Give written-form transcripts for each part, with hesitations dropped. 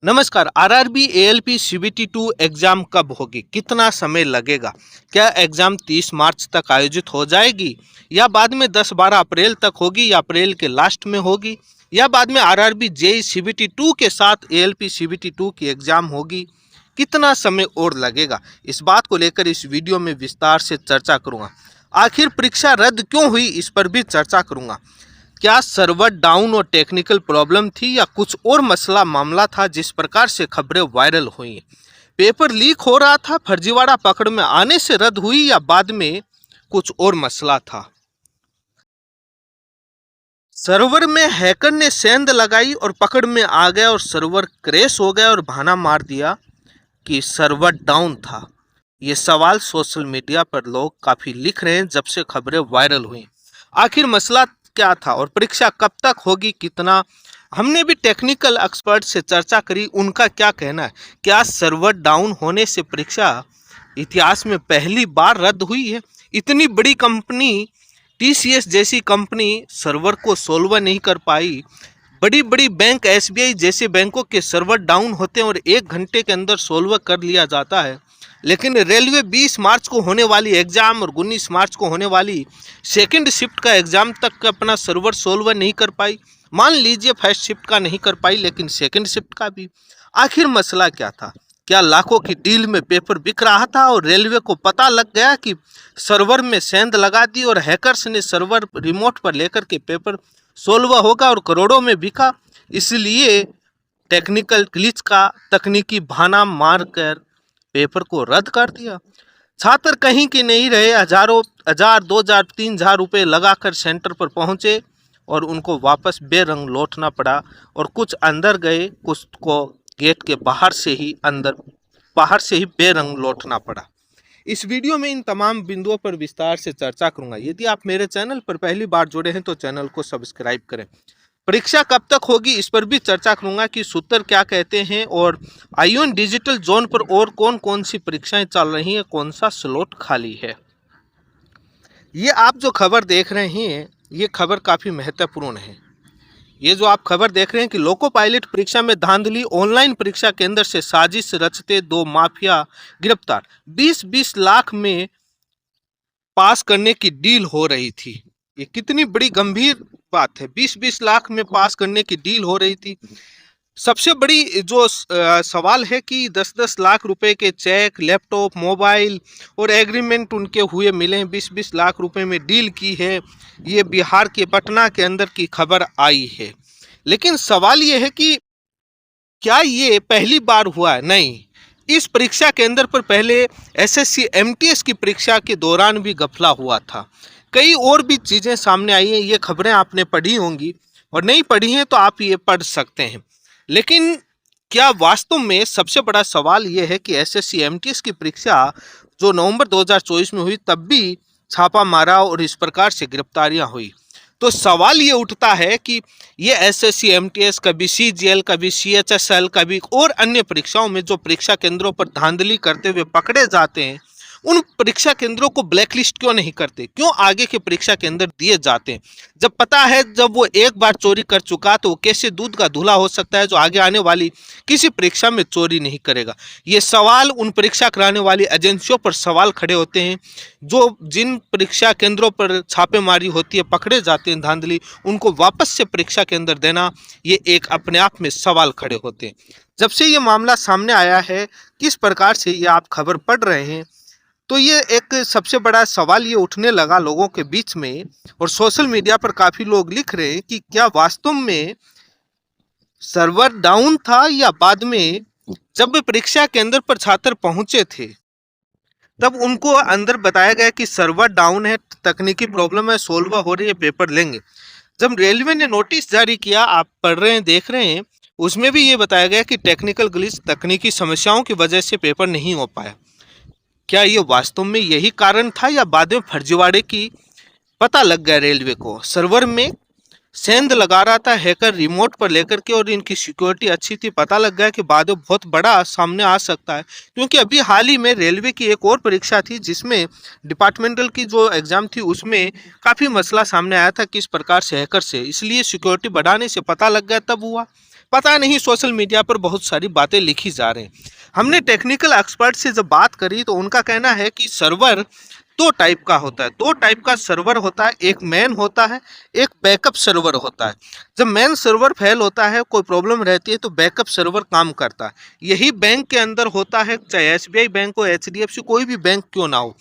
नमस्कार। RRB ALP CBT 2 exam कब होगी? कितना समय लगेगा? क्या एग्जाम 30 मार्च तक आयोजित हो जाएगी या बाद में 10-12 अप्रैल तक होगी या अप्रैल के लास्ट में होगी या बाद में आरआरबी जेई सीबीटी 2 के साथ एएलपी सीबीटी 2 की एग्जाम होगी? कितना समय और लगेगा? इस बात को लेकर इस वीडियो में विस्तार से चर्चा करूंगा। आखिर परीक्षा रद्द क्यों हुई, इस पर भी चर्चा करूंगा। क्या सर्वर डाउन और टेक्निकल प्रॉब्लम थी या कुछ और मसला मामला था जिस प्रकार से खबरें वायरल हुई? पेपर लीक हो रहा था, फर्जीवाड़ा पकड़ में आने से रद्द हुई या बाद में कुछ और मसला था? सर्वर में हैकर ने सेंध लगाई और पकड़ में आ गया और सर्वर क्रैश हो गया और बहाना मार दिया कि सर्वर डाउन था। ये सवाल सोशल मीडिया पर लोग काफी लिख रहे हैं जब से खबरें वायरल हुई। आखिर मसला क्या था और परीक्षा कब तक होगी? कितना? हमने भी टेक्निकल एक्सपर्ट से चर्चा करी, उनका क्या कहना है। क्या सर्वर डाउन होने से परीक्षा इतिहास में पहली बार रद्द हुई है? इतनी बड़ी कंपनी टीसीएस जैसी कंपनी सर्वर को सोल्व नहीं कर पाई। बड़ी बड़ी बैंक एसबीआई जैसे बैंकों के सर्वर डाउन होते हैं और 1 घंटे के अंदर सोल्व कर लिया जाता है। लेकिन रेलवे 20 मार्च को होने वाली एग्जाम और 19 मार्च को होने वाली सेकंड शिफ्ट का एग्जाम तक अपना सर्वर सोल्व नहीं कर पाई। मान लीजिए फर्स्ट शिफ्ट का नहीं कर पाई, लेकिन सेकंड शिफ्ट का भी। आखिर मसला क्या था? क्या लाखों की डील में पेपर बिक रहा था और रेलवे को पता लग गया कि सर्वर में सेंध लगा दी और हैकर्स ने सर्वर रिमोट पर लेकर के पेपर सोल्व होगा और करोड़ों में बिका, इसलिए टेक्निकल ग्लिच का तकनीकी बहाना मारकर पेपर को रद्द कर दिया? छात्र कहीं के नहीं रहे, हजारों 1000, 2000, 3000 रुपये लगाकर सेंटर पर पहुंचे और उनको वापस बेरंग लौटना पड़ा और कुछ अंदर गए, कुछ को गेट के बाहर से ही बेरंग लौटना पड़ा। इस वीडियो में इन तमाम बिंदुओं पर विस्तार से चर्चा करूंगा। यदि आप मेरे चैनल पर पहली बार जुड़े हैं तो चैनल को सब्सक्राइब करें। परीक्षा कब तक होगी, इस पर भी चर्चा करूंगा कि सूत्र क्या कहते हैं और आईओएन डिजिटल जोन पर और कौन कौन सी परीक्षाएं चल रही हैं, कौन सा स्लॉट खाली है। ये आप जो खबर देख रहे हैं, ये खबर काफ़ी महत्वपूर्ण है। ये जो आप खबर देख रहे हैं कि लोको पायलट परीक्षा में धांधली, ऑनलाइन परीक्षा केंद्र से साजिश रचते 2 माफिया गिरफ्तार, 20-20 लाख में पास करने की डील हो रही थी। ये कितनी बड़ी गंभीर बात है। 20-20 लाख में पास करने की डील हो रही थी। सबसे बड़ी जो सवाल है कि 10-10 लाख रुपए के चेक, लैपटॉप, मोबाइल और एग्रीमेंट उनके हुए मिले हैं। 20-20 लाख रुपए में डील की है। ये बिहार के पटना के अंदर की खबर आई है। लेकिन सवाल ये है कि क्या ये पहली बार हुआ है? नहीं। इस परीक्षा केंद्र पर पहले एसएससी एमटीएस की परीक्षा के दौरान भी घपला हुआ था। कई और भी चीज़ें सामने आई हैं। ये खबरें आपने पढ़ी होंगी और नहीं पढ़ी हैं तो आप ये पढ़ सकते हैं। लेकिन क्या वास्तव में सबसे बड़ा सवाल ये है कि एसएससी एमटीएस की परीक्षा जो नवंबर 2024 में हुई तब भी छापा मारा और इस प्रकार से गिरफ्तारियां हुई। तो सवाल ये उठता है कि ये एसएससी एमटीएस, कभी सीजीएल, कभी सीएचएसएल, कभी और अन्य परीक्षाओं में जो परीक्षा केंद्रों पर धांधली करते हुए पकड़े जाते हैं, उन परीक्षा केंद्रों को ब्लैकलिस्ट क्यों नहीं करते? क्यों आगे के परीक्षा केंद्र दिए जाते हैं? जब पता है जब वो एक बार चोरी कर चुका तो वो कैसे दूध का धुला हो सकता है जो आगे आने वाली किसी परीक्षा में चोरी नहीं करेगा? ये सवाल उन परीक्षा कराने वाली एजेंसियों पर सवाल खड़े होते हैं। जो जिन परीक्षा केंद्रों पर छापेमारी होती है, पकड़े जाते हैं धांधली, उनको वापस से परीक्षा केंद्र देना, ये एक अपने आप में सवाल खड़े होते हैं। जब से ये मामला सामने आया है, किस प्रकार से ये आप खबर पढ़ रहे हैं, तो ये एक सबसे बड़ा सवाल ये उठने लगा लोगों के बीच में और सोशल मीडिया पर काफ़ी लोग लिख रहे हैं कि क्या वास्तव में सर्वर डाउन था या बाद में जब परीक्षा केंद्र पर छात्र पहुंचे थे तब उनको अंदर बताया गया कि सर्वर डाउन है, तकनीकी प्रॉब्लम है, सोल्व हो रही है, पेपर लेंगे। जब रेलवे ने नोटिस जारी किया, आप पढ़ रहे हैं, देख रहे हैं, उसमें भी ये बताया गया कि टेक्निकल ग्लिच, तकनीकी समस्याओं की वजह से पेपर नहीं हो पाया। क्या ये वास्तव में यही कारण था या बाद में फर्जीवाड़े की पता लग गया रेलवे को? सर्वर में सेंध लगा रहा था हैकर रिमोट पर लेकर के और इनकी सिक्योरिटी अच्छी थी, पता लग गया कि बाद में बहुत बड़ा सामने आ सकता है। क्योंकि अभी हाल ही में रेलवे की एक और परीक्षा थी जिसमें डिपार्टमेंटल की जो एग्ज़ाम थी उसमें काफ़ी मसला सामने आया था किस प्रकार से हैकर से, इसलिए सिक्योरिटी बढ़ाने से पता लग गया तब हुआ। पता नहीं सोशल मीडिया पर बहुत सारी बातें लिखी जा रही हैं। हमने टेक्निकल एक्सपर्ट से जब बात करी तो उनका कहना है कि सर्वर दो टाइप का होता है, दो टाइप का सर्वर होता है, एक मेन होता है, एक बैकअप सर्वर होता है। जब मेन सर्वर फेल होता है, कोई प्रॉब्लम रहती है, तो बैकअप सर्वर काम करता है। यही बैंक के अंदर होता है, चाहे एसबीआई बैंक हो, एचडीएफसी, कोई भी बैंक क्यों ना हो।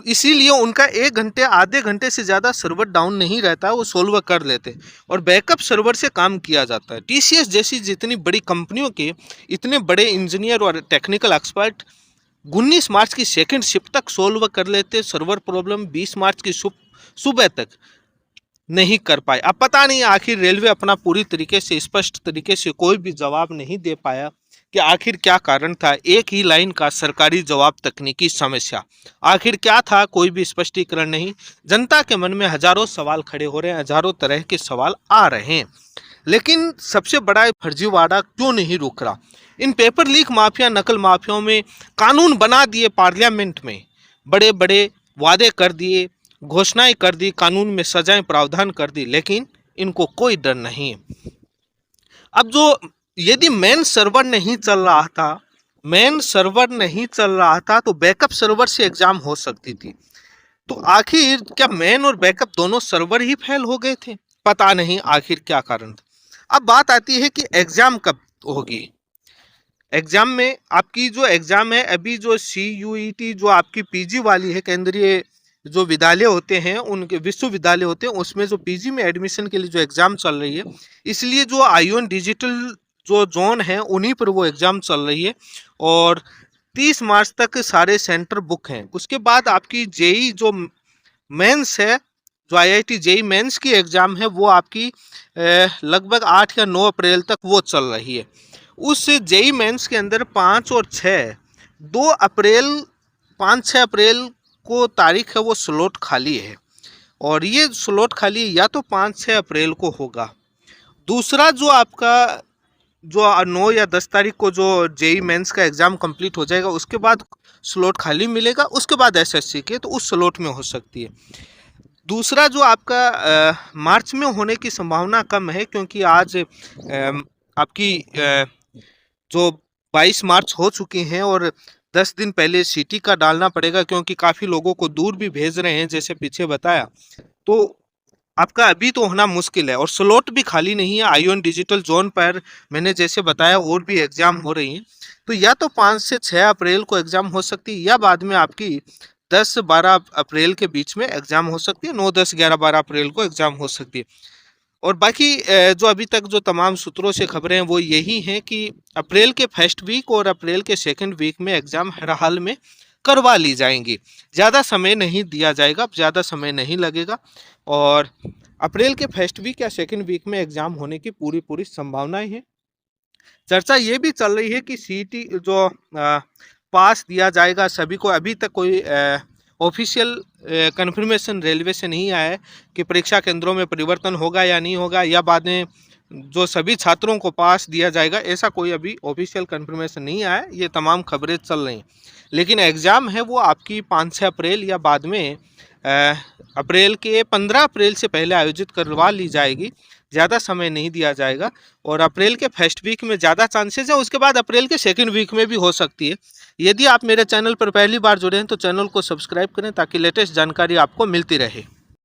इसीलिए उनका 1 घंटे आधे घंटे से ज़्यादा सर्वर डाउन नहीं रहता है, वो सोल्व कर लेते हैं और बैकअप सर्वर से काम किया जाता है। टीसीएस जैसी जितनी बड़ी कंपनियों के इतने बड़े इंजीनियर और टेक्निकल एक्सपर्ट 19 मार्च की सेकंड शिफ्ट तक सोल्व कर लेते सर्वर प्रॉब्लम, 20 मार्च की सुबह तक नहीं कर पाए। अब पता नहीं आखिर रेलवे अपना पूरी तरीके से स्पष्ट तरीके से कोई भी जवाब नहीं दे पाया कि आखिर क्या कारण था। एक ही लाइन का सरकारी जवाब, तकनीकी समस्या, आखिर क्या था, कोई भी स्पष्टीकरण नहीं। जनता के मन में हजारों सवाल खड़े हो रहे हैं, हजारों तरह के सवाल आ रहे हैं, लेकिन सबसे बड़ा फर्जीवाड़ा क्यों नहीं रुक रहा। इन पेपर लीक माफिया, नकल माफियाओं में कानून बना दिए, पार्लियामेंट में बड़े बड़े वादे कर दिए, घोषणाएं कर दी, कानून में सजाएं प्रावधान कर दी, लेकिन इनको कोई डर नहीं। अब जो यदि मेन सर्वर नहीं चल रहा था, मेन सर्वर नहीं चल रहा था तो बैकअप सर्वर से एग्जाम हो सकती थी। तो आखिर क्या मेन और बैकअप दोनों सर्वर ही फेल हो गए थे? पता नहीं आखिर क्या कारण था। अब बात आती है कि एग्जाम कब होगी। एग्जाम में आपकी जो एग्जाम है अभी, जो CUET जो आपकी पीजी वाली है, केंद्रीय जो विद्यालय होते हैं, उनके विश्वविद्यालय होते हैं, उसमें जो पीजी में एडमिशन के लिए जो एग्जाम चल रही है, इसलिए जो आईओएन डिजिटल जो जोन है उन्हीं पर वो एग्जाम चल रही है और 30 मार्च तक सारे सेंटर बुक हैं। उसके बाद आपकी जेई जो मेंस है, जो IIT जेई मेंस की एग्जाम है, वो आपकी लगभग 8 या 9 अप्रैल तक वो चल रही है। उस जेई मेंस के अंदर 5 और 6 2 अप्रैल 5-6 अप्रैल को तारीख है, वो स्लॉट खाली है और ये स्लॉट खाली या तो 5-6 अप्रैल को होगा। दूसरा जो आपका जो 9 या 10 तारीख को जो जेई मेंस का एग्ज़ाम कंप्लीट हो जाएगा, उसके बाद स्लॉट खाली मिलेगा, उसके बाद एसएससी के, तो उस स्लॉट में हो सकती है। दूसरा जो आपका मार्च में होने की संभावना कम है, क्योंकि आज आपकी जो 22 मार्च हो चुकी हैं और 10 दिन पहले सीटी का डालना पड़ेगा, क्योंकि काफ़ी लोगों को दूर भी भेज रहे हैं, जैसे पीछे बताया। तो आपका अभी तो होना मुश्किल है और स्लॉट भी खाली नहीं है। आईओएन डिजिटल जोन पर मैंने जैसे बताया और भी एग्ज़ाम हो रही हैं, तो या तो 5 से 6 अप्रैल को एग्ज़ाम हो सकती है या बाद में आपकी 10-12 अप्रैल के बीच में एग्ज़ाम हो सकती है। 9, 10, 11, 12 अप्रैल को एग्ज़ाम हो सकती है। और बाकी जो अभी तक जो तमाम सूत्रों से खबरें हैं वो यही हैं कि अप्रैल के फर्स्ट वीक और अप्रैल के सेकंड वीक में एग्ज़ाम हर हाल में करवा ली जाएंगी। ज़्यादा समय नहीं दिया जाएगा, ज़्यादा समय नहीं लगेगा और अप्रैल के फर्स्ट वीक या सेकंड वीक में एग्ज़ाम होने की पूरी संभावनाएं हैं। चर्चा ये भी चल रही है कि सीटी जो पास दिया जाएगा सभी को। अभी तक कोई ऑफिशियल कन्फर्मेशन रेलवे से नहीं आया है कि परीक्षा केंद्रों में परिवर्तन होगा या नहीं होगा, या बाद में जो सभी छात्रों को पास दिया जाएगा, ऐसा कोई अभी ऑफिशियल कन्फर्मेशन नहीं आया है। ये तमाम खबरें चल रही हैं, लेकिन एग्ज़ाम है वो आपकी 5-6 अप्रैल या बाद में अप्रैल के 15 अप्रैल से पहले आयोजित करवा ली जाएगी। ज़्यादा समय नहीं दिया जाएगा और अप्रैल के फर्स्ट वीक में ज़्यादा चांसेस है, उसके बाद अप्रैल के सेकंड वीक में भी हो सकती है। यदि आप मेरे चैनल पर पहली बार जुड़े हैं तो चैनल को सब्सक्राइब करें ताकि लेटेस्ट जानकारी आपको मिलती रहे।